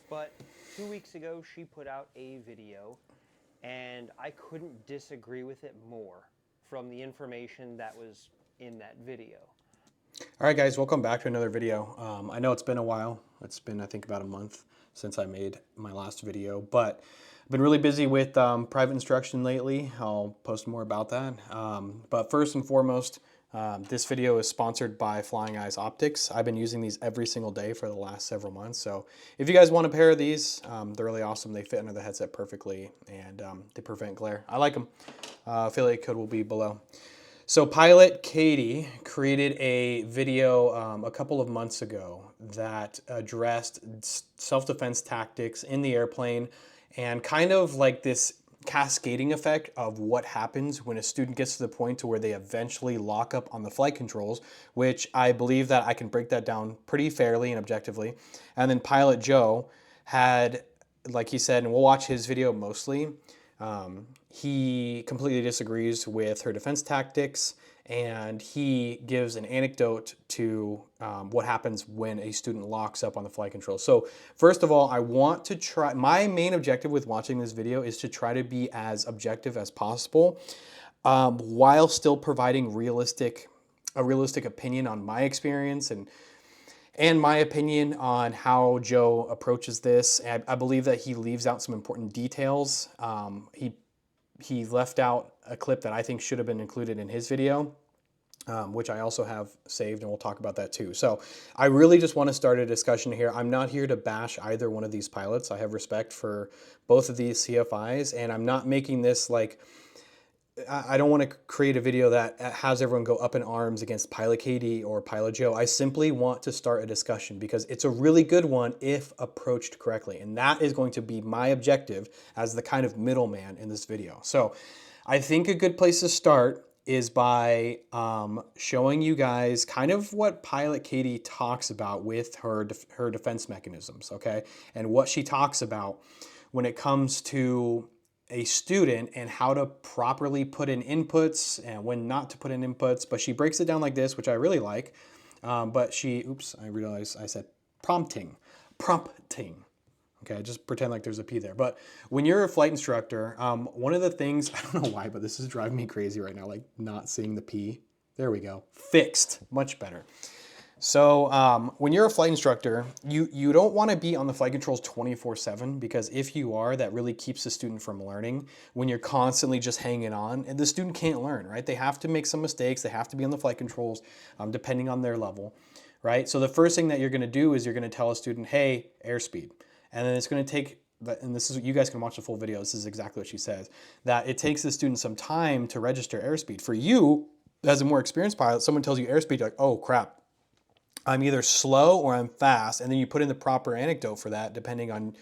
But 2 weeks ago, she put out a video, and I couldn't disagree with it more from the information that was in that video. All right, guys, welcome back to another video. I know it's been a while. It's been, I think, about a month since I made my last video, but I've been really busy with private instruction lately. I'll post more about that. But first and foremost, this video is sponsored by Flying Eyes Optics. I've been using these every single day for the last several months. So if you guys want a pair of these, they're really awesome. They fit under the headset perfectly, and they prevent glare. I like them. Affiliate code will be below. So pilot Kaity created a video a couple of months ago that addressed self-defense tactics in the airplane and kind of like this cascading effect of what happens when a student gets to the point to where they eventually lock up on the flight controls, which I believe that I can break that down pretty fairly and objectively. And then pilot Joe had, like he said, and we'll watch his video mostly, he completely disagrees with her defense tactics, and he gives an anecdote to what happens when a student locks up on the flight controls. So first of all, I want to try, my main objective with watching this video is to try to be as objective as possible while still providing a realistic opinion on my experience and my opinion on how Joe approaches this. I believe that he leaves out some important details. He left out a clip that I think should have been included in his video, which I also have saved, and we'll talk about that too. So I really just want to start a discussion here. I'm not here to bash either one of these pilots. I have respect for both of these CFIs, and I'm not making this like, I don't want to create a video that has everyone go up in arms against Pilot Kaity or Pilot Joe. I simply want to start a discussion because it's a really good one if approached correctly. And that is going to be my objective as the kind of middleman in this video. So I think a good place to start is by showing you guys kind of what Pilot Kaity talks about with her defense mechanisms, okay? And what she talks about when it comes to a student and how to properly put in inputs and when not to put in inputs. But she breaks it down like this, which I really like. But she, oops, I realized I said prompting. Okay, just pretend like there's a P there. But when you're a flight instructor, one of the things, I don't know why, but this is driving me crazy right now, like not seeing the P. There we go. Fixed. Much better. So when you're a flight instructor, you don't want to be on the flight controls 24/7 because if you are, that really keeps the student from learning when you're constantly just hanging on. And the student can't learn, right? They have to make some mistakes. They have to be on the flight controls depending on their level, right? So the first thing that you're going to do is you're going to tell a student, hey, airspeed. And then it's going to take, and this is, you guys can watch the full video. This is exactly what she says, that it takes the student some time to register airspeed. For you, as a more experienced pilot, someone tells you airspeed, you're like, oh crap. I'm either slow or I'm fast, and then you put in the proper anecdote for that depending on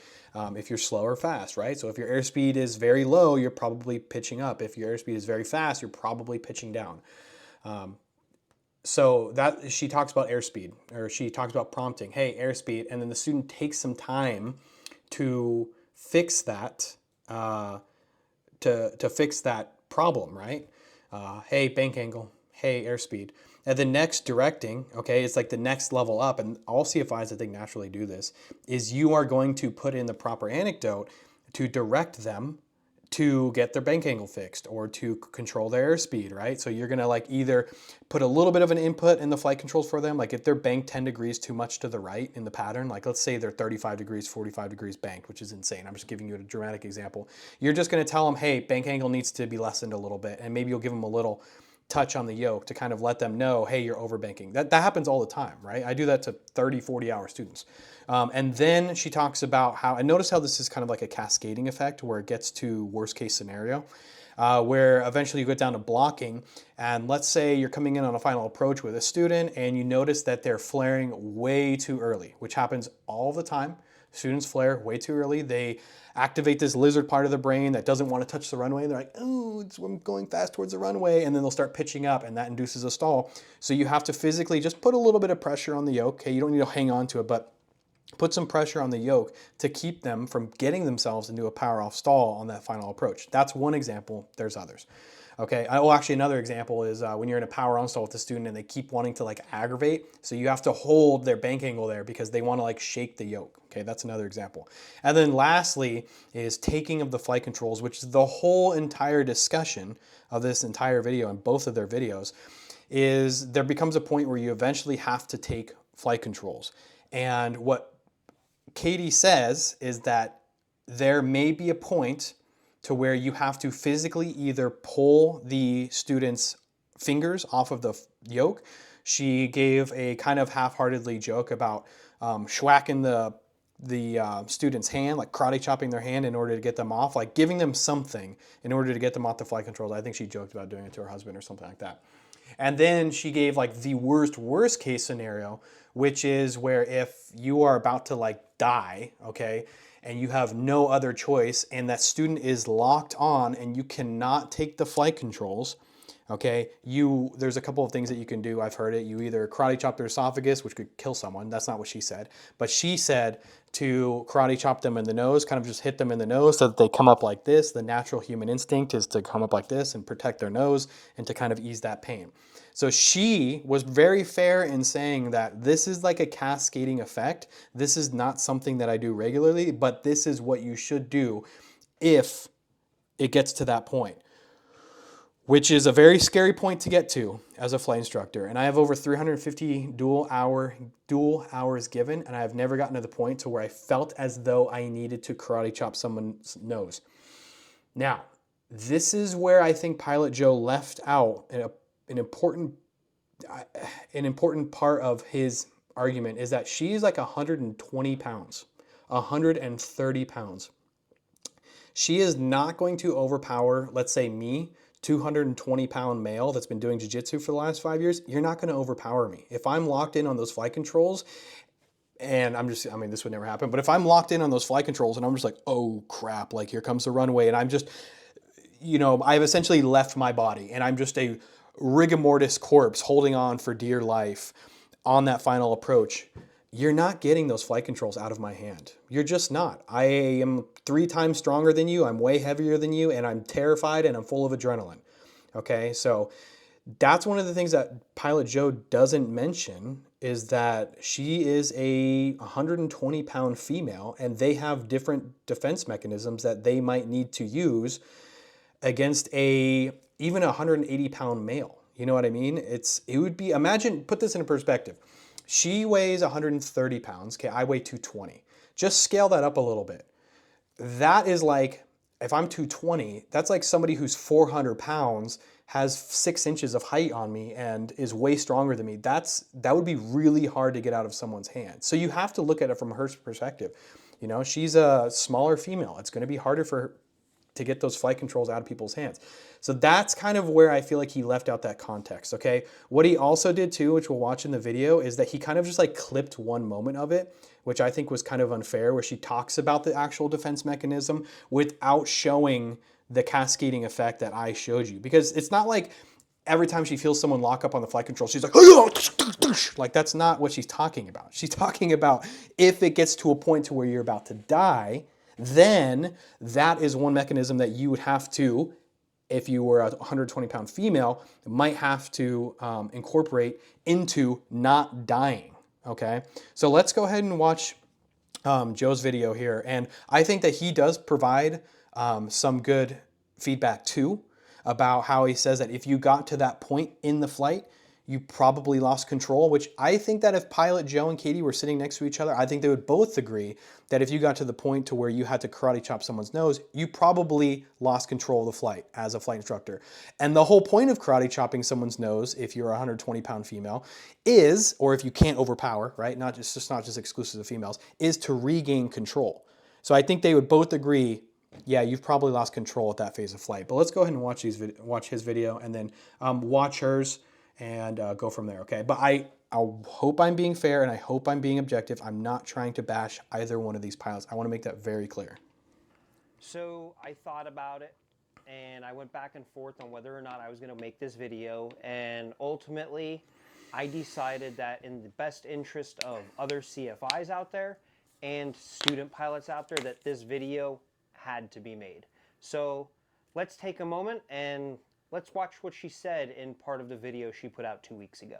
if you're slow or fast, right? So if your airspeed is very low, you're probably pitching up. If your airspeed is very fast, you're probably pitching down. So that she talks about airspeed, or she talks about prompting, hey, airspeed, and then the student takes some time to fix that, to fix that problem, right? Hey, bank angle, hey, airspeed. And the next directing, okay, it's like the next level up, and all CFIs I think naturally do this, is you are going to put in the proper anecdote to direct them to get their bank angle fixed or to control their airspeed, right? So you're gonna like either put a little bit of an input in the flight controls for them, like if they're banked 10 degrees too much to the right in the pattern, like let's say they're 35 degrees, 45 degrees banked, which is insane. I'm just giving you a dramatic example. You're just gonna tell them, hey, bank angle needs to be lessened a little bit, and maybe you'll give them a little touch on the yoke to kind of let them know, hey, you're overbanking. That happens all the time, right? I do that to 30, 40-hour students. And then she talks about how, and notice how this is kind of like a cascading effect where it gets to worst case scenario, where eventually you get down to blocking. And let's say you're coming in on a final approach with a student and you notice that they're flaring way too early, which happens all the time. Students flare way too early. They activate this lizard part of the brain that doesn't want to touch the runway. They're like, oh, I'm going fast towards the runway. And then they'll start pitching up and that induces a stall. So you have to physically just put a little bit of pressure on the yoke. Okay, you don't need to hang on to it, but put some pressure on the yoke to keep them from getting themselves into a power off stall on that final approach. That's one example. There's others. Okay. Oh, actually, another example is when you're in a power on stall with a student and they keep wanting to like aggravate. So you have to hold their bank angle there because they want to like shake the yoke. Okay. That's another example. And then lastly is taking of the flight controls, which is the whole entire discussion of this entire video and both of their videos, is there becomes a point where you eventually have to take flight controls. And what Kaity says is that there may be a point to where you have to physically either pull the student's fingers off of the yoke. She gave a kind of half-heartedly joke about schwacking the student's hand, like karate chopping their hand in order to get them off, like giving them something in order to get them off the flight controls. I think she joked about doing it to her husband or something like that. And then she gave like the worst case scenario, which is where if you are about to like die, okay, and you have no other choice and that student is locked on and you cannot take the flight controls, okay, there's a couple of things that you can do. I've heard it. You either karate chop their esophagus, which could kill someone. That's not what she said. But she said to karate chop them in the nose, kind of just hit them in the nose so that they come up like this. The natural human instinct is to come up like this and protect their nose and to kind of ease that pain. So she was very fair in saying that this is like a cascading effect. This is not something that I do regularly, but this is what you should do if it gets to that point, which is a very scary point to get to as a flight instructor. And I have over 350 dual hours given, and I have never gotten to the point to where I felt as though I needed to karate chop someone's nose. Now, this is where I think Pilot Joe left out an important part of his argument, is that she's like 120 pounds, 130 pounds. She is not going to overpower, let's say me, 220-pound male that's been doing jiu-jitsu for the last 5 years. You're not going to overpower me. If I'm locked in on those flight controls, and this would never happen, but if I'm locked in on those flight controls and I'm just like, oh crap, like here comes the runway, and I'm just, I've essentially left my body and I'm just a rigor mortis corpse holding on for dear life on that final approach, you're not getting those flight controls out of my hand. You're just not. I am 3 times stronger than you. I'm way heavier than you, and I'm terrified and I'm full of adrenaline. Okay, so that's one of the things that Pilot Joe doesn't mention, is that she is a 120-pound female and they have different defense mechanisms that they might need to use against even a 180-pound male. You know what I mean? It would be, imagine, put this in perspective. She weighs 130 pounds. Okay, I weigh 220. Just scale that up a little bit. That is like, if I'm 220, that's like somebody who's 400 pounds, has 6 inches of height on me, and is way stronger than me. That would be really hard to get out of someone's hand. So you have to look at it from her perspective. She's a smaller female. It's going to be harder for her to get those flight controls out of people's hands. So that's kind of where I feel like he left out that context, okay? What he also did too, which we'll watch in the video, is that he kind of just like clipped one moment of it, which I think was kind of unfair, where she talks about the actual defense mechanism without showing the cascading effect that I showed you. Because it's not like every time she feels someone lock up on the flight control, she's like that's not what she's talking about. She's talking about if it gets to a point to where you're about to die, then that is one mechanism that you would have to, if you were a 120-pound female, might have to incorporate into not dying, okay? So let's go ahead and watch Joe's video here. And I think that he does provide some good feedback too, about how he says that if you got to that point in the flight, you probably lost control, which I think that if Pilot Joe and Kaity were sitting next to each other, I think they would both agree that if you got to the point to where you had to karate chop someone's nose, you probably lost control of the flight as a flight instructor. And the whole point of karate chopping someone's nose, if you're a 120-pound female, is, or if you can't overpower, right, not just exclusive to females, is to regain control. So I think they would both agree, yeah, you've probably lost control at that phase of flight. But let's go ahead and watch his video and then watch hers and go from there, okay? But I hope I'm being fair and I hope I'm being objective. I'm not trying to bash either one of these pilots. I want to make that very clear. So I thought about it and I went back and forth on whether or not I was going to make this video, and ultimately I decided that in the best interest of other CFIs out there and student pilots out there, that this video had to be made. So let's take a moment and let's watch what she said in part of the video she put out 2 weeks ago.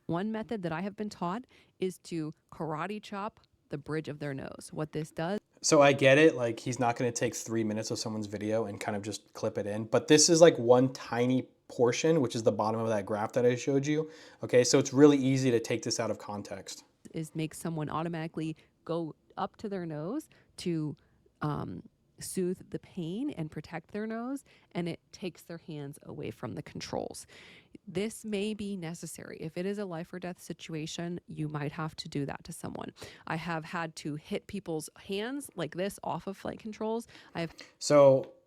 One method that I have been taught is to karate chop the bridge of their nose. What this does. So I get it, like he's not going to take 3 minutes of someone's video and kind of just clip it in, but this is like one tiny portion, which is the bottom of that graph that I showed you. Okay, so it's really easy to take this out of context. Is make someone automatically go up to their nose to soothe the pain and protect their nose, and it takes their hands away from the controls. This may be necessary. If it is a life or death situation, you might have to do that to someone. I have had to hit people's hands like this off of flight controls. I've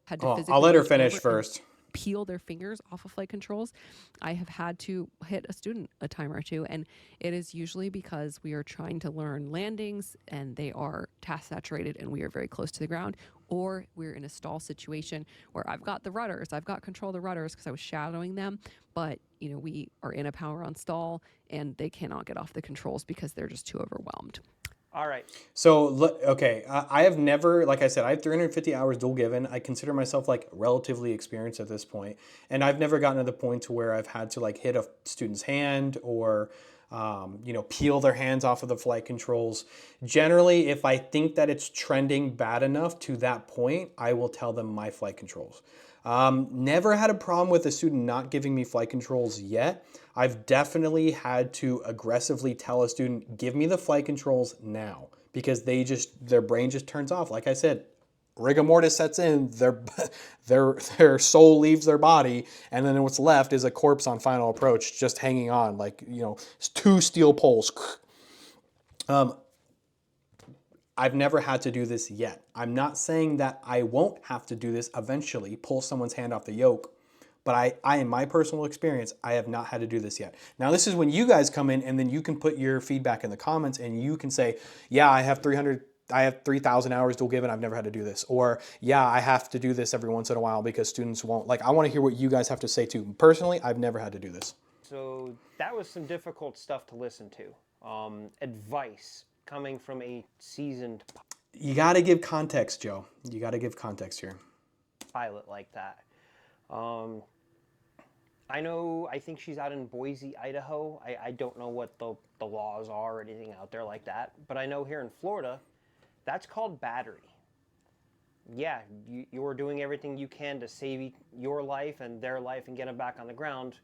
had to physically I'll let her reach finish over and first. peel their fingers off of flight controls. I have had to hit a student a time or two, and it is usually because we are trying to learn landings and they are task saturated and we are very close to the ground, or we're in a stall situation where I've got the rudders, I've got control of the rudders because I was shadowing them, but you know, we are in a power on stall and they cannot get off the controls because they're just too overwhelmed. All right. So, okay, I have never, like I said, I have 350 hours dual given. I consider myself like relatively experienced at this point. And I've never gotten to the point to where I've had to like hit a student's hand or, you know, peel their hands off of the flight controls. Generally, if I think that it's trending bad enough to that point, I will tell them my flight controls. Never had a problem with a student not giving me flight controls yet. I've definitely had to aggressively tell a student, give me the flight controls now, because their brain just turns off. Like I said, rigor mortis sets in, their soul leaves their body, and then what's left is a corpse on final approach, just hanging on like, you know, 2 steel poles. I've never had to do this yet. I'm not saying that I won't have to do this eventually, pull someone's hand off the yoke, but I, in my personal experience, I have not had to do this yet. Now, this is when you guys come in and then you can put your feedback in the comments and you can say, yeah, I have 3,000 hours dual given, I've never had to do this. Or, yeah, I have to do this every once in a while because students won't. Like, I want to hear what you guys have to say too. Personally, I've never had to do this. So that was some difficult stuff to listen to. Advice coming from a seasoned You got to give context, Joe. You got to give context here. pilot like that. I think she's out in Boise, Idaho. I don't know what the laws are or anything out there like that, but I know here in Florida, that's called battery. Yeah, you're doing everything you can to save your life and their life and get them back on the ground,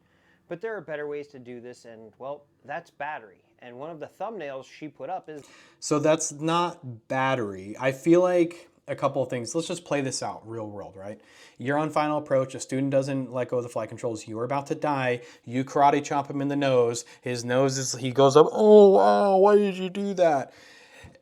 but there are better ways to do this, and well, that's battery. And one of the thumbnails she put up is... So that's not battery. I feel like a couple of things. Let's just play this out, real world, right? You're on final approach. A student doesn't let go of the flight controls. You are about to die. You karate chop him in the nose. His nose he goes up. Oh, wow, why did you do that?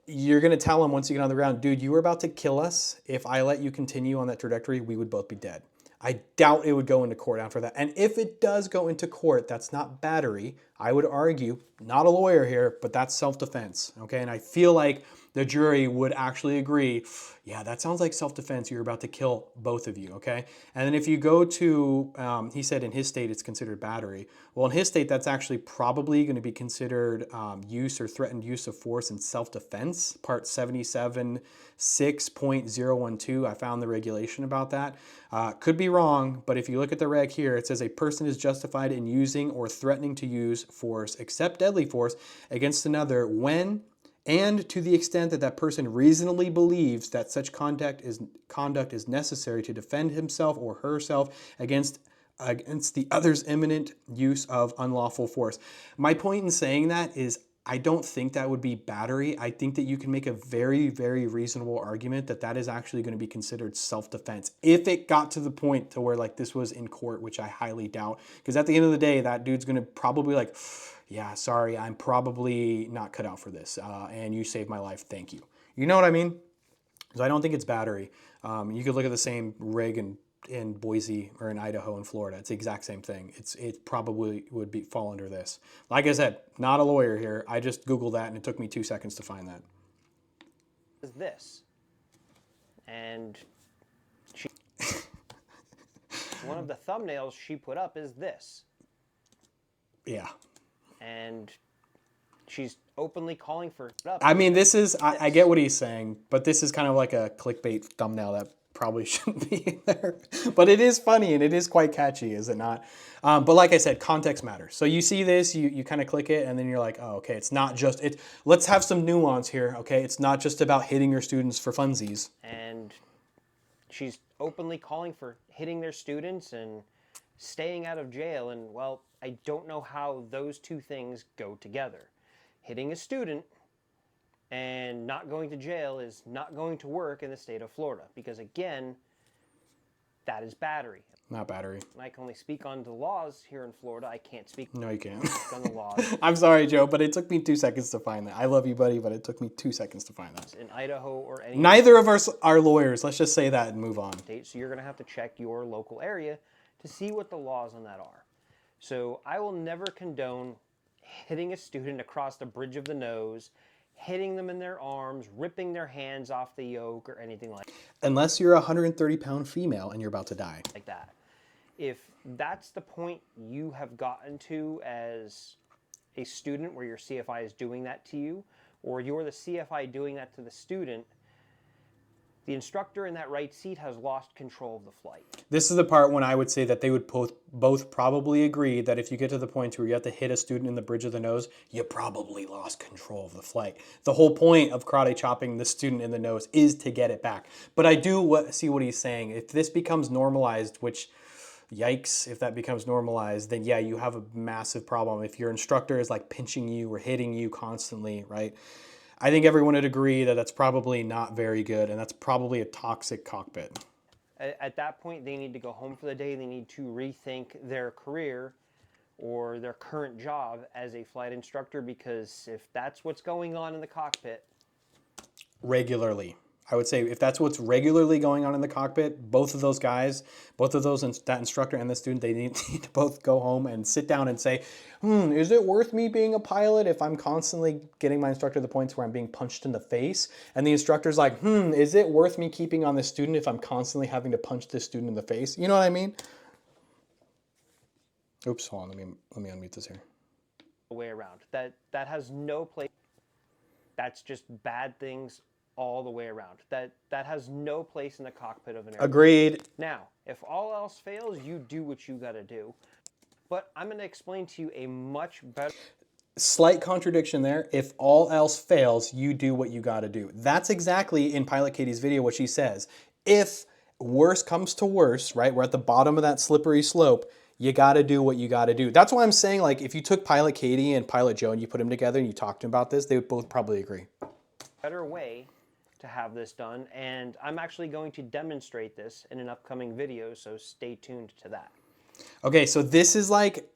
You're going to tell him once you get on the ground, dude, you were about to kill us. If I let you continue on that trajectory, we would both be dead. I doubt it would go into court after that. And if it does go into court, that's not battery. I would argue, not a lawyer here, but that's self-defense, okay? And I feel like the jury would actually agree, yeah, that sounds like self-defense. You're about to kill both of you, okay? And then if you go to, he said in his state it's considered battery. Well, in his state, that's actually probably going to be considered use or threatened use of force in self-defense, part 77.6.012. I found the regulation about that. Could be wrong, but if you look at the reg here, it says a person is justified in using or threatening to use force, except deadly force, against another when and to the extent that that person reasonably believes that such conduct is necessary to defend himself or herself against the other's imminent use of unlawful force. My point in saying that is I don't think that would be battery. I think that you can make a very, very reasonable argument that that is actually going to be considered self-defense if it got to the point to where like this was in court, which I highly doubt. Because at the end of the day, that dude's going to probably like, yeah, sorry, I'm probably not cut out for this. And you saved my life. Thank you. You know what I mean? So I don't think it's battery. You could look at the same rig in Boise or in Idaho and Florida. It's the exact same thing. It probably would fall under this. Like I said, not a lawyer here. I just Googled that and it took me 2 seconds to find that. Is this. And one of the thumbnails she put up is this. Yeah. And she's openly calling for... I mean, this is, I get what he's saying, but this is kind of like a clickbait thumbnail that probably shouldn't be in there. But it is funny and it is quite catchy, is it not? But like I said, context matters. So you see this, you kind of click it, and then you're like, oh, okay, it's not just, let's have some nuance here, okay? It's not just about hitting your students for funsies. And she's openly calling for hitting their students and staying out of jail. And, well, I don't know how those two things go together. Hitting a student and not going to jail is not going to work in the state of Florida because, again, that is battery. Not battery. And I can only speak on the laws here in Florida. I can't speak No, you can't. on the laws I'm sorry, Joe, but it took me 2 seconds to find that. I love you, buddy, but it took me 2 seconds to find that. in Idaho or any Neither of us are lawyers. Let's just say that and move on. state. So you're going to have to check your local area to see what the laws on that are. So I will never condone hitting a student across the bridge of the nose, hitting them in their arms, ripping their hands off the yoke, or anything Unless you're a 130-pound female and you're about to die. like that. If that's the point you have gotten to as a student where your CFI is doing that to you, or you're the CFI doing that to the student, the instructor in that right seat has lost control of the flight. This is the part when I would say that they would both probably agree that if you get to the point where you have to hit a student in the bridge of the nose, you probably lost control of the flight. The whole point of karate chopping the student in the nose is to get it back. But I do see what he's saying. If this becomes normalized, which, yikes, if that becomes normalized, then yeah, you have a massive problem. If your instructor is like pinching you or hitting you constantly, right? I think everyone would agree that that's probably not very good, and that's probably a toxic cockpit. At that point, they need to go home for the day. They need to rethink their career or their current job as a flight instructor, because if that's what's going on in the cockpit, Regularly. I would say if that's what's regularly going on in the cockpit, both of those guys, that instructor and the student, they need to both go home and sit down and say, is it worth me being a pilot if I'm constantly getting my instructor to the points where I'm being punched in the face? And the instructor's like, is it worth me keeping on this student if I'm constantly having to punch this student in the face? You know what I mean? Oops, hold on, let me unmute this here. the way around. That has no place. That's just bad things all the way around. That has no place in the cockpit of an airplane. Agreed. Now, if all else fails, you do what you got to do. But I'm going to explain to you a much better... Slight contradiction there. If all else fails, you do what you got to do. That's exactly in Pilot Kaity's video what she says. If worse comes to worse, right, we're at the bottom of that slippery slope, you got to do what you got to do. That's why I'm saying, like, if you took Pilot Kaity and Pilot Joe and you put them together and you talked to them about this, they would both probably agree. better way to have this done, and I'm actually going to demonstrate this in an upcoming video, so stay tuned to that. Okay, so this is like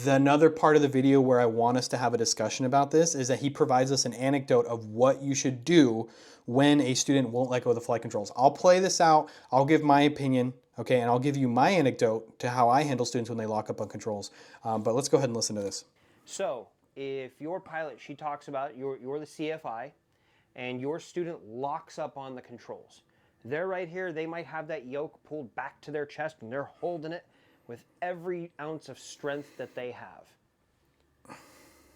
another part of the video where I want us to have a discussion about this, is that he provides us an anecdote of what you should do when a student won't let go of the flight controls. I'll play this out, I'll give my opinion, okay, and I'll give you my anecdote to how I handle students when they lock up on controls. But let's go ahead and listen to this. So, if your pilot, she talks about, you're the CFI, and your student locks up on the controls. They're right here, they might have that yoke pulled back to their chest, and they're holding it with every ounce of strength that they have.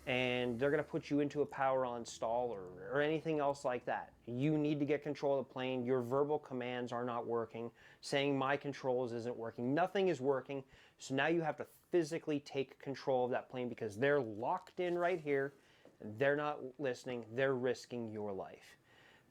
And they're going to put you into a power on stall or anything else like that. You need to get control of the plane. Your verbal commands are not working. Saying my controls isn't working. Nothing is working. So now you have to physically take control of that plane because they're locked in right here. And they're not listening. They're risking your life.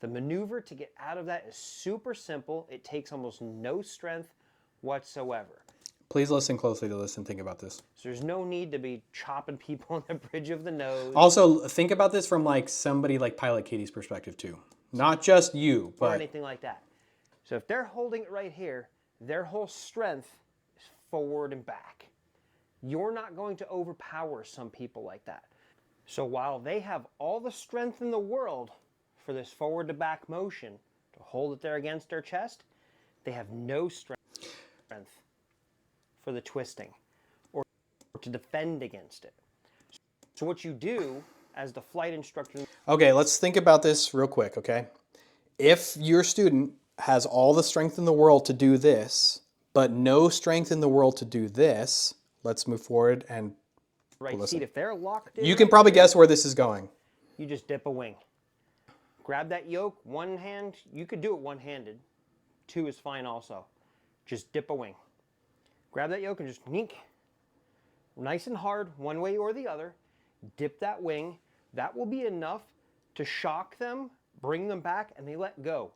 The maneuver to get out of that is super simple. It takes almost no strength whatsoever. Please listen closely to this and think about this. So there's no need to be chopping people on the bridge of the nose. Also, think about this from like somebody like Pilot Kaity's perspective too. Not just you, or but anything like that. So if they're holding it right here, their whole strength is forward and back. You're not going to overpower some people like that. So while they have all the strength in the world for this forward to back motion to hold it there against their chest, they have no strength for the twisting or to defend against it. So what you do as the flight instructor... okay, let's think about this real quick, okay? If your student has all the strength in the world to do this, but no strength in the world to do this, let's move forward and right listen. seat, if they're locked in... You can probably guess where this is going. You just dip a wing. Grab that yoke, one hand, you could do it one-handed. 2 is fine also. Just dip a wing. Grab that yoke and just neek. Nice and hard, one way or the other. Dip that wing. That will be enough to shock them, bring them back, and they let go.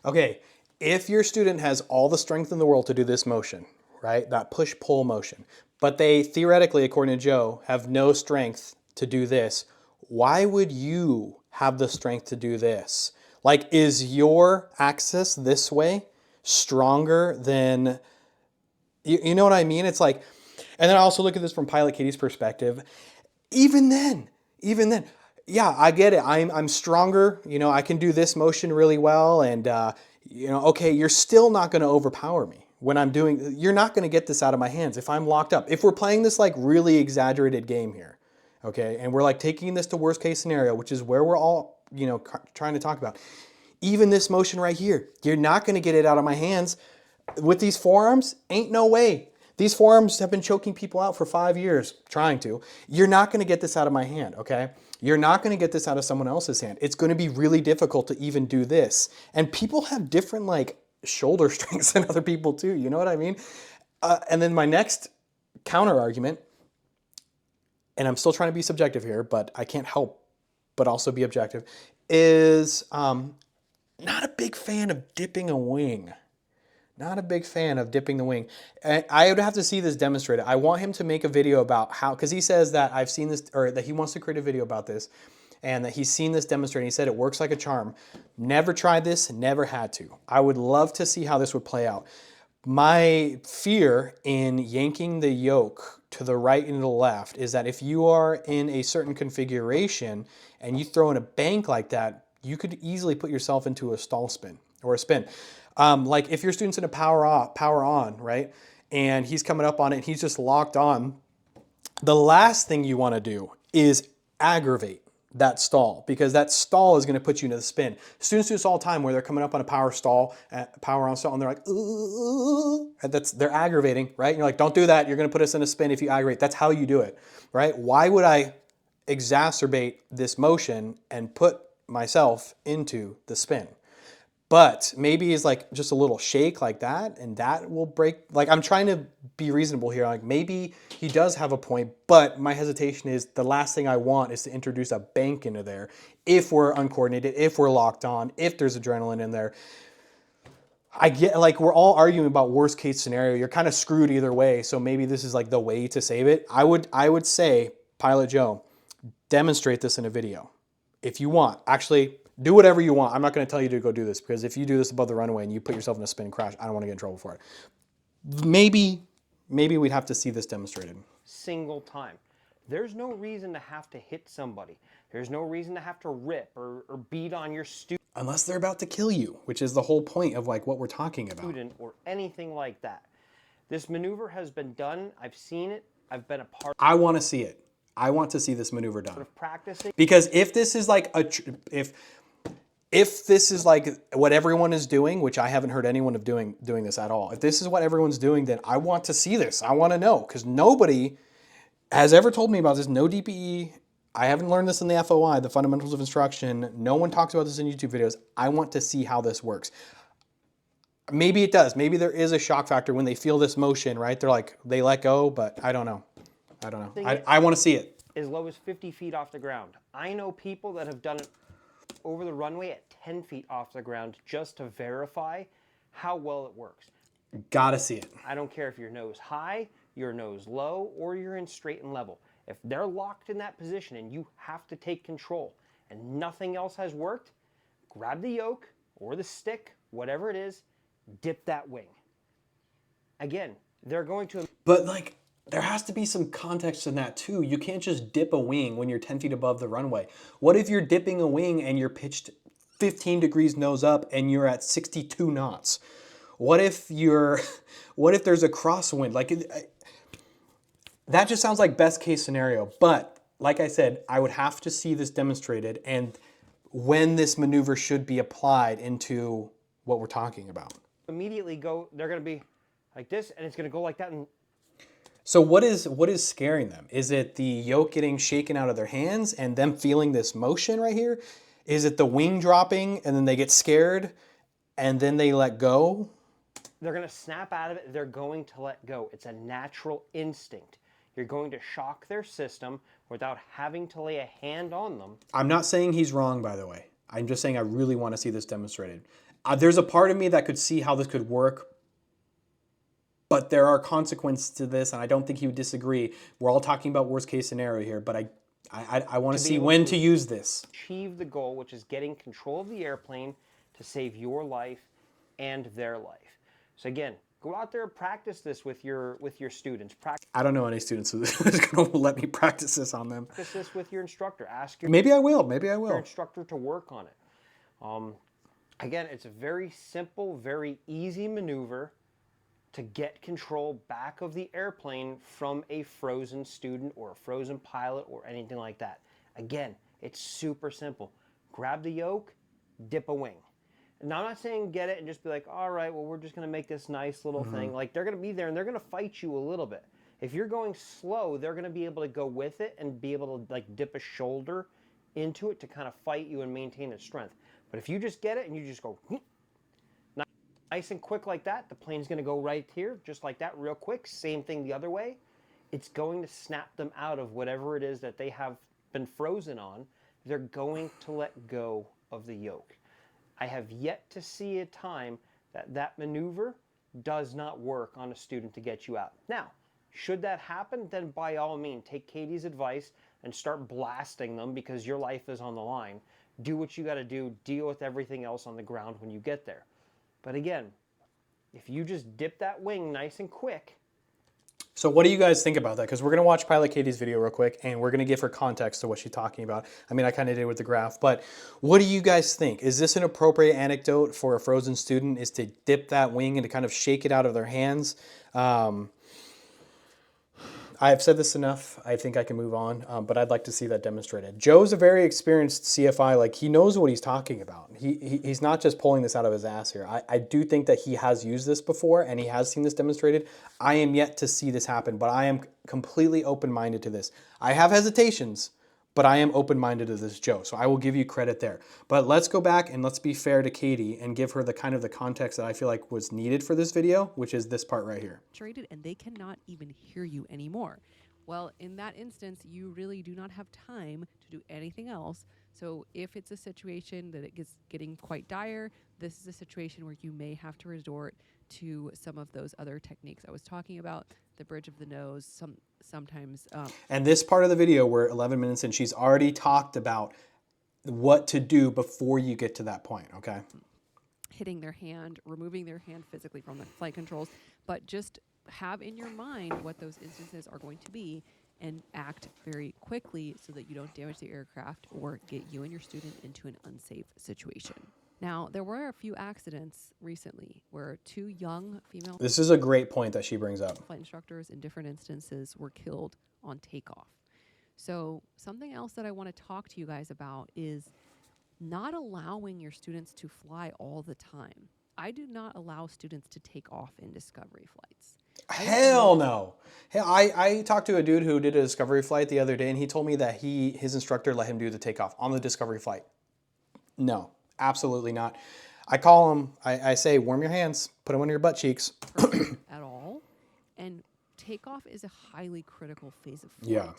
Okay, if your student has all the strength in the world to do this motion, right, that push-pull motion, but they theoretically, according to Joe, have no strength to do this, why would you have the strength to do this? Like, is your axis this way stronger than, you know what I mean? It's like, and then I also look at this from Pilot Katie's perspective. Even then, yeah, I get it. I'm stronger. You know, I can do this motion really well. And, you know, okay, you're still not going to overpower me when I'm doing, you're not going to get this out of my hands if I'm locked up. If we're playing this like really exaggerated game here, okay, and we're like taking this to worst case scenario, which is where we're all, you know, trying to talk about. Even this motion right here, you're not going to get it out of my hands. With these forearms, ain't no way. These forearms have been choking people out for 5 years, trying to. You're not going to get this out of my hand, okay? You're not going to get this out of someone else's hand. It's going to be really difficult to even do this. And people have different like shoulder strengths than other people too, you know what I mean? And then my next counter argument, and I'm still trying to be subjective here, but I can't help but also be objective, is not a big fan of dipping a wing. Not a big fan of dipping the wing. I would have to see this demonstrated. I want him to make a video about how, because he says that I've seen this, or that he wants to create a video about this, and that he's seen this demonstrated. He said it works like a charm. Never tried this, never had to. I would love to see how this would play out. My fear in yanking the yoke to the right and to the left is that if you are in a certain configuration and you throw in a bank like that, you could easily put yourself into a stall spin or a spin. Like if your student's in a power on, right? And he's coming up on it, and he's just locked on. The last thing you want to do is aggravate that stall, because that stall is going to put you into the spin. Students do this all the time where they're coming up on a power on stall, and they're like, ooh, they're aggravating, right? And you're like, don't do that. You're going to put us in a spin if you aggravate. That's how you do it, right? Why would I exacerbate this motion and put myself into the spin? But maybe it's like just a little shake like that, and that will break. Like, I'm trying to be reasonable here. Like, maybe he does have a point, but my hesitation is the last thing I want is to introduce a bank into there if we're uncoordinated, if we're locked on, if there's adrenaline in there. I get, like, we're all arguing about worst case scenario. You're kind of screwed either way, so maybe this is like the way to save it. I would say, Pilot Joe, demonstrate this in a video if you want. Actually, do whatever you want. I'm not going to tell you to go do this, because if you do this above the runway and you put yourself in a spin and crash, I don't want to get in trouble for it. Maybe we'd have to see this demonstrated. Single time. There's no reason to have to hit somebody. There's no reason to have to rip or beat on your Unless they're about to kill you, which is the whole point of like what we're talking about. student or anything like that. This maneuver has been done. I've seen it. I've been a part I want to see it. I want to see this maneuver done. of practicing. Because if this is like if this is like what everyone is doing, which I haven't heard anyone of doing this at all. If this is what everyone's doing, then I want to see this. I want to know, because nobody has ever told me about this. No DPE. I haven't learned this in the FOI, the fundamentals of instruction. No one talks about this in YouTube videos. I want to see how this works. Maybe it does. Maybe there is a shock factor when they feel this motion, right? They're like, they let go, but I don't know. I want to see it. As low as 50 feet off the ground. I know people that have done it over the runway at 10 feet off the ground just to verify how well it works. Gotta see it. I don't care if your nose high, your nose low, or you're in straight and level. If they're locked in that position and you have to take control and nothing else has worked, grab the yoke or the stick, whatever it is, dip that wing. Again, they're going to... But like, there has to be some context in that too. You can't just dip a wing when you're 10 feet above the runway. What if you're dipping a wing and you're pitched 15 degrees nose up and you're at 62 knots? What if there's a crosswind? Like, that just sounds like best case scenario. But like I said, I would have to see this demonstrated and when this maneuver should be applied into what we're talking about. Immediately go, they're going to be like this, and it's going to go like that. And so what is scaring them? Is it the yoke getting shaken out of their hands and them feeling this motion right here? Is it the wing dropping and then they get scared and then they let go. They're going to snap out of it. They're going to let go. It's a natural instinct. You're going to shock their system without having to lay a hand on them. I'm not saying he's wrong, by the way. I'm just saying I really want to see this demonstrated. There's a part of me that could see how this could work, but there are consequences to this, and I don't think he would disagree. We're all talking about worst case scenario here, but I want to see when to use this. Achieve the goal, which is getting control of the airplane to save your life and their life. So again, go out there and practice this with your students. I don't know any students who's going to let me practice this on them. Practice this with your instructor. Ask your Maybe I will. Maybe I your will. instructor to work on it. Again, it's a very simple, very easy maneuver to get control back of the airplane from a frozen student or a frozen pilot or anything like that. Again, it's super simple. Grab the yoke, dip a wing. Now, I'm not saying get it and just be like, all right, well, we're just going to make this nice little thing. Like, they're going to be there and they're going to fight you a little bit. If you're going slow, they're going to be able to go with it and be able to, like, dip a shoulder into it to kind of fight you and maintain its strength. But if you just get it and you just go nice and quick like that, the plane's going to go right here, just like that, real quick. Same thing the other way. It's going to snap them out of whatever it is that they have been frozen on. They're going to let go of the yoke. I have yet to see a time that that maneuver does not work on a student to get you out. Now, should that happen, then by all means, take Katie's advice and start blasting them because your life is on the line. Do what you got to do. Deal with everything else on the ground when you get there. But again, if you just dip that wing nice and quick. So what do you guys think about that? Because we're going to watch Pilot Katie's video real quick, and we're going to give her context to what she's talking about. I mean, I kind of did with the graph, but what do you guys think? Is this an appropriate anecdote for a frozen student, is to dip that wing and to kind of shake it out of their hands? I've said this enough. I think I can move on, but I'd like to see that demonstrated. Joe's a very experienced CFI. Like, he knows what he's talking about. He's not just pulling this out of his ass here. I do think that he has used this before and he has seen this demonstrated. I am yet to see this happen, but I am completely open-minded to this. I have hesitations, but I am open-minded to this, Joe. So I will give you credit there. But let's go back and let's be fair to Katie and give her the kind of the context that I feel like was needed for this video, which is this part right here. And they cannot even hear you anymore. Well, in that instance, you really do not have time to do anything else. So if it's a situation that it gets getting quite dire, this is a situation where you may have to resort to some of those other techniques I was talking about, the bridge of the nose, sometimes. And this part of the video, we're 11 minutes in, she's already talked about what to do before you get to that point, okay? Hitting their hand, removing their hand physically from the flight controls, but just have in your mind what those instances are going to be and act very quickly so that you don't damage the aircraft or get you and your student into an unsafe situation. Now, there were a few accidents recently where two young female This is a great point that she brings up. flight instructors in different instances were killed on takeoff. So something else that I want to talk to you guys about is not allowing your students to fly all the time. I do not allow students to take off in discovery flights. Hell no. Hell, I talked to a dude who did a discovery flight the other day, and he told me that his instructor let him do the takeoff on the discovery flight. No, absolutely not. I call him, I say, warm your hands, put them on your butt cheeks. At all. And takeoff is a highly critical phase of flight. Yeah.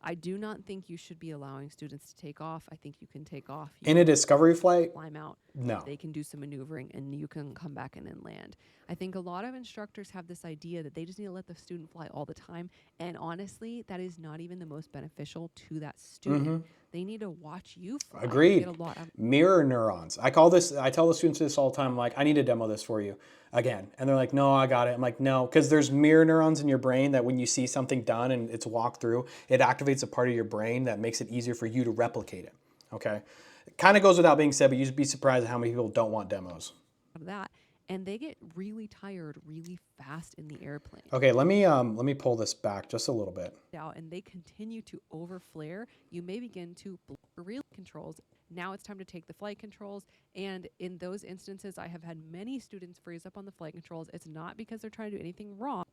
I do not think you should be allowing students to take off. I think you can take off. In a discovery flight? Climb out. No. They can do some maneuvering and you can come back and then land. I think a lot of instructors have this idea that they just need to let the student fly all the time. And honestly, that is not even the most beneficial to that student. They need to watch you fly. Agreed. Get a lot of Mirror neurons. I tell the students this all the time. I'm like, I need to demo this for you again. And they're like, no, I got it. I'm like, no, because there's mirror neurons in your brain that when you see something done and it's walked through, it activates a part of your brain that makes it easier for you to replicate it. Okay. It kind of goes without being said, but you'd be surprised at how many people don't want demos. that. And they get really tired really fast in the airplane. Okay, let me pull this back just a little bit. Out and they continue to overflare, you may begin to relay controls. Now it's time to take the flight controls. And in those instances, I have had many students freeze up on the flight controls. It's not because they're trying to do anything wrong.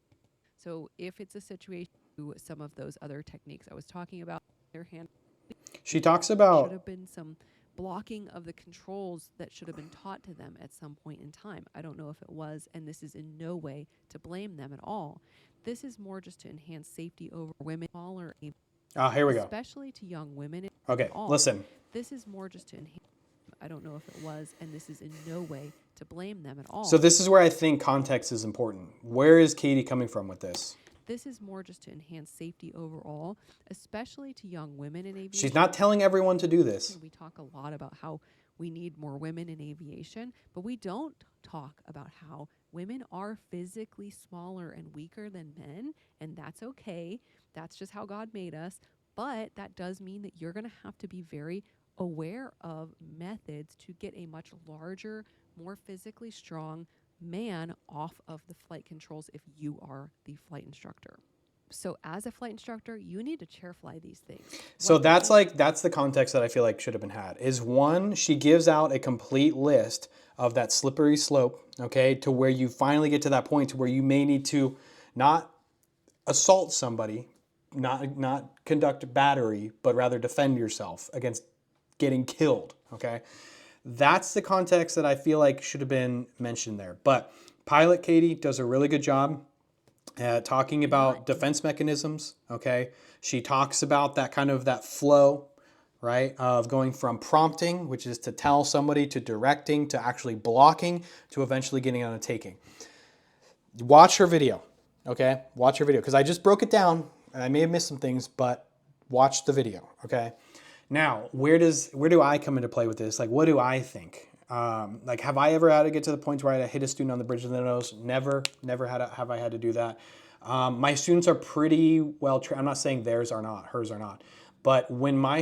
So if it's a situation, some of those other techniques I was talking about, their hand She talks should about have been some blocking of the controls that should have been taught to them at some point in time. I don't know if it was, and this is in no way to blame them at all. This is more just to enhance safety over women, smaller, Here we go. especially to young women. Okay, listen. This is more just to enhance. I don't know if it was, and this is in no way to blame them at all. So this is where I think context is important. Where is Katie coming from with this? This is more just to enhance safety overall, especially to young women in aviation. She's not telling everyone to do this. We talk a lot about how we need more women in aviation, but we don't talk about how women are physically smaller and weaker than men, and that's okay. That's just how God made us. But that does mean that you're going to have to be very aware of methods to get a much larger, more physically strong man off of the flight controls if you are the flight instructor. So as a flight instructor, you need to chair fly these things. So that's the context that I feel like should have been had. Is one, she gives out a complete list of that slippery slope, okay, to where you finally get to that point to where you may need to not assault somebody, not conduct battery, but rather defend yourself against getting killed, okay? That's the context that I feel like should have been mentioned there. But Pilot Katie does a really good job at talking about defense mechanisms, okay? She talks about that kind of that flow, right? Of going from prompting, which is to tell somebody, to directing, to actually blocking, to eventually getting on a taking. Watch her video, okay? Watch her video, because I just broke it down, and I may have missed some things, but watch the video, okay? Now, where do I come into play with this? Like, what do I think? Like, have I ever had to get to the point where I hit a student on the bridge of the nose? Never have I had to do that. My students are pretty well trained. I'm not saying theirs are not, hers are not. But when I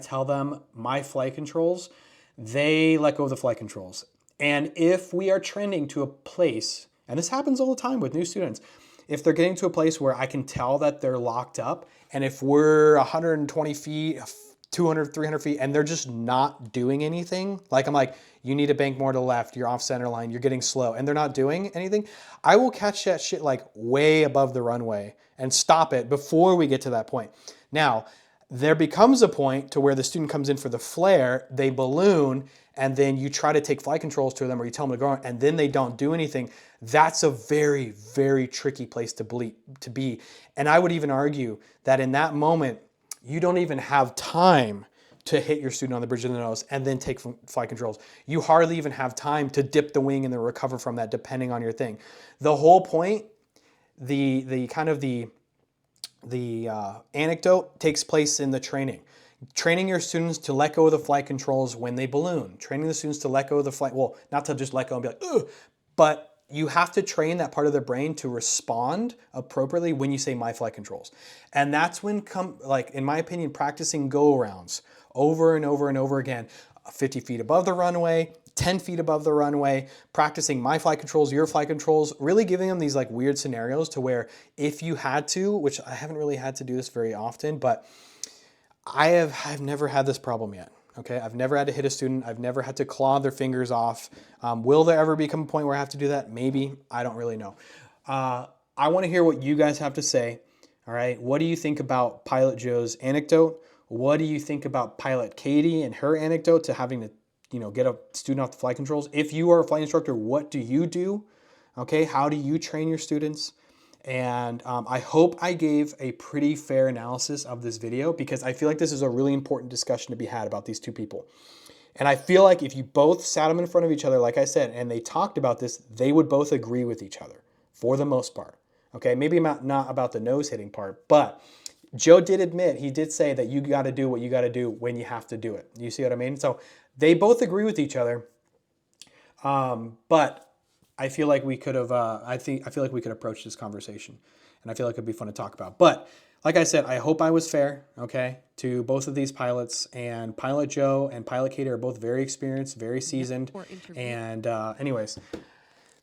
tell them my flight controls, they let go of the flight controls. And if we are trending to a place, and this happens all the time with new students, if they're getting to a place where I can tell that they're locked up, and if we're 120 feet, 200, 300 feet, and they're just not doing anything, like I'm like, you need to bank more to the left, you're off center line, you're getting slow, and they're not doing anything, I will catch that shit like way above the runway and stop it before we get to that point. Now, there becomes a point to where the student comes in for the flare, they balloon, and then you try to take flight controls to them or you tell them to go on, and then they don't do anything. That's a very, very tricky place to be. And I would even argue that in that moment, you don't even have time to hit your student on the bridge of the nose and then take flight controls. You hardly even have time to dip the wing and then recover from that, depending on your thing. The whole point, the anecdote takes place in the training. Training your students to let go of the flight controls when they balloon. Training the students to let go of the flight, well, not to just let go and be like, ugh, but you have to train that part of their brain to respond appropriately when you say my flight controls. And that's when, like in my opinion, practicing go-arounds over and over and over again, 50 feet above the runway, 10 feet above the runway, practicing my flight controls, your flight controls, really giving them these like weird scenarios to where if you had to, which I haven't really had to do this very often, but I've never had this problem yet. Okay, I've never had to hit a student. I've never had to claw their fingers off. Will there ever become a point where I have to do that? Maybe. I don't really know. I want to hear what you guys have to say. All right, what do you think about Pilot Joe's anecdote? What do you think about Pilot Katie and her anecdote to having to, get a student off the flight controls? If you are a flight instructor, what do you do? Okay, how do you train your students? And I hope I gave a pretty fair analysis of this video because I feel like this is a really important discussion to be had about these two people. And I feel like if you both sat them in front of each other, like I said, and they talked about this, they would both agree with each other for the most part. Okay, maybe not about the nose hitting part, but Joe did admit, he did say that you got to do what you got to do when you have to do it. You see what I mean? So they both agree with each other, but I feel like we could have. I feel like we could approach this conversation, and I feel like it'd be fun to talk about. But like I said, I hope I was fair, okay, to both of these pilots. And Pilot Joe and Pilot Katie are both very experienced, very seasoned. And anyways,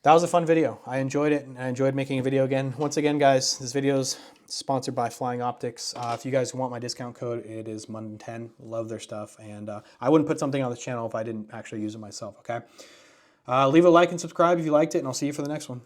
that was a fun video. I enjoyed it, and I enjoyed making a video again. Once again, guys, this video is sponsored by Flying Optics. If you guys want my discount code, it is Mundin10. Love their stuff, and I wouldn't put something on this channel if I didn't actually use it myself. Okay. Leave a like and subscribe if you liked it, and I'll see you for the next one.